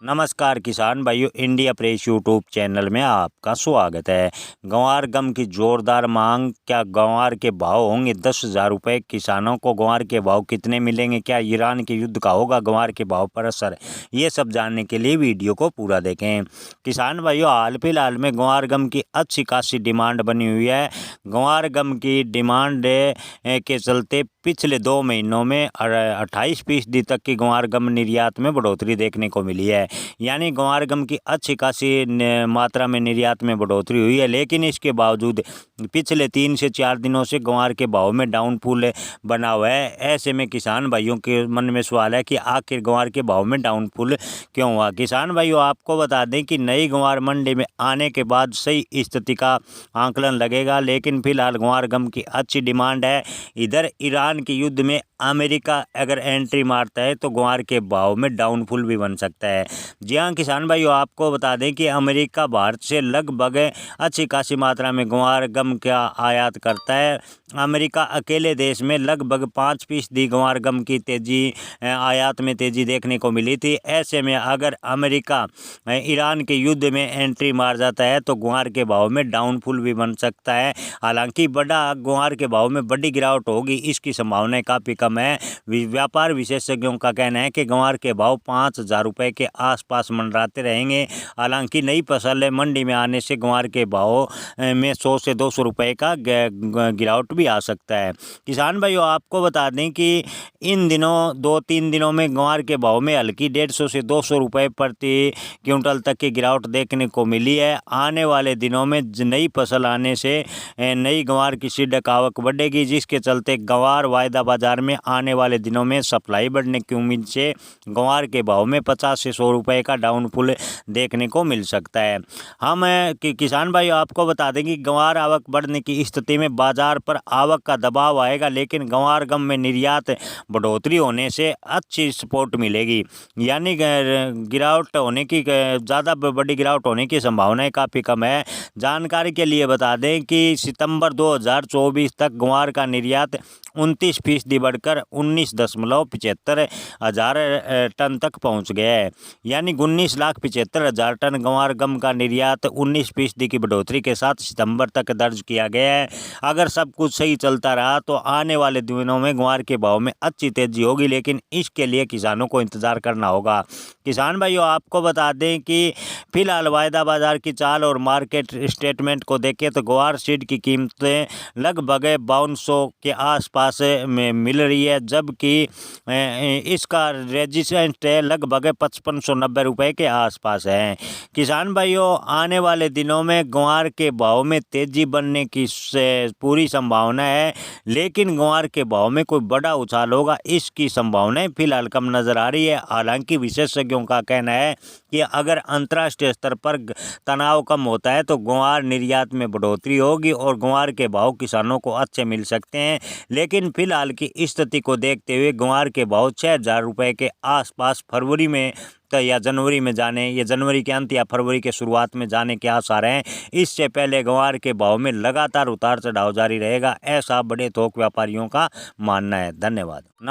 नमस्कार किसान भाइयों, इंडिया प्रेस यूट्यूब चैनल में आपका स्वागत है। ग्वार गम की जोरदार मांग, क्या ग्वार के भाव होंगे 10,000 रुपये? किसानों को ग्वार के भाव कितने मिलेंगे? क्या ईरान के युद्ध का होगा ग्वार के भाव पर असर? ये सब जानने के लिए वीडियो को पूरा देखें। किसान भाइयों, हाल फिलहाल में ग्वार गम की अच्छी खासी डिमांड बनी हुई है। ग्वार गम की डिमांड के चलते पिछले 2 महीनों में 28% तक की ग्वार गम निर्यात में बढ़ोतरी देखने को मिली है। यानी ग्वार गम की अच्छी खासी मात्रा में निर्यात में बढ़ोतरी हुई है, लेकिन इसके बावजूद पिछले 3 से 4 दिनों से ग्वार के भाव में डाउनफॉल बना हुआ है। ऐसे में किसान भाइयों के मन में सवाल है कि आखिर ग्वार के भाव में डाउनफॉल क्यों हुआ। किसान भाइयों, आपको बता दें कि नई ग्वार मंडी में आने के बाद सही स्थिति का आंकलन लगेगा, लेकिन फिलहाल ग्वार गम की अच्छी डिमांड है। इधर ईरान के युद्ध में अमेरिका अगर एंट्री मारता है तो ग्वार के भाव में डाउनफॉल भी बन सकता है। जी हाँ किसान भाइयों, आपको बता दें कि अमेरिका भारत से लगभग अच्छी खासी मात्रा में ग्वार गम का आयात करता है। अमेरिका अकेले देश में लगभग 5% ग्वार गम की आयात में तेज़ी देखने को मिली थी। ऐसे में अगर अमेरिका ईरान के युद्ध में एंट्री मार जाता है तो ग्वार के भाव में डाउनफॉल भी बन सकता है। हालांकि ग्वार के भाव में बड़ी गिरावट होगी, इसकी संभावनाएं काफ़ी कम है। व्यापार विशेषज्ञों का कहना है कि ग्वार के भाव 5,000 रुपये के आसपास मंडराते रहेंगे। हालांकि नई फसल मंडी में आने से ग्वार के भाव में 100 से 200 रुपये का गिरावट भी आ सकता है। किसान भाइयों, आपको बता दें कि इन दिनों 2-3 दिनों में ग्वार के भाव में हल्की 150 से 200 रुपये प्रति क्विंटल तक की गिरावट देखने को मिली है। आने वाले दिनों में नई फसल आने से नई ग्वार की सीडक आवक बढ़ेगी, जिसके चलते ग्वार वायदा बाजार में आने वाले दिनों में सप्लाई बढ़ने की उम्मीद से ग्वार के भाव में 50 से 100 रुपये का डाउनफॉल देखने को मिल सकता है। हम किसान भाई आपको बता दें कि ग्वार आवक बढ़ने की स्थिति में बाजार पर आवक का दबाव आएगा, लेकिन ग्वार गम में निर्यात बढ़ोतरी होने से अच्छी सपोर्ट मिलेगी। यानी गिरावट होने की ज़्यादा बड़ी गिरावट होने की संभावनाएं काफ़ी कम है। जानकारी के लिए बता दें कि सितंबर 2024 तक ग्वार का निर्यात 29% बढ़कर 19,75 हज़ार टन तक पहुंच गया है। यानी 19,75,000 टन ग्वार गम का निर्यात 19% की बढ़ोतरी के साथ सितंबर तक दर्ज किया गया है। अगर सब कुछ सही चलता रहा तो आने वाले दिनों में ग्वार के भाव में अच्छी तेजी होगी, लेकिन इसके लिए किसानों को इंतज़ार करना होगा। किसान भाइयों, आपको बता दें कि फिलहाल वायदा बाजार की चाल और मार्केट स्टेटमेंट को देखें तो ग्वार सीड की कीमतें लगभग 5200 के आसपास में मिल रही है, जबकि इसका रेजिस्टेंस लगभग 5590 रुपये के आसपास है। किसान भाइयों, आने वाले दिनों में ग्वार के भाव में तेजी बनने की पूरी संभावना है, लेकिन ग्वार के भाव में कोई बड़ा उछाल होगा इसकी संभावनाएं फिलहाल कम नज़र आ रही है। हालांकि विशेषज्ञों का कहना है कि अगर अंतर्राष्ट्रीय स्तर पर तनाव कम होता है तो ग्वार निर्यात में बढ़ोतरी होगी और ग्वार के भाव किसानों को अच्छे मिल सकते हैं। लेकिन फिलहाल की स्थिति को देखते हुए ग्वार के भाव 6,000 रुपये के आसपास फरवरी में या जनवरी में जाने, या जनवरी के अंत या फरवरी के शुरुआत में जाने के आसार हैं। इससे पहले ग्वार के भाव में लगातार उतार चढ़ाव जारी रहेगा, ऐसा बड़े थोक व्यापारियों का मानना है। धन्यवाद।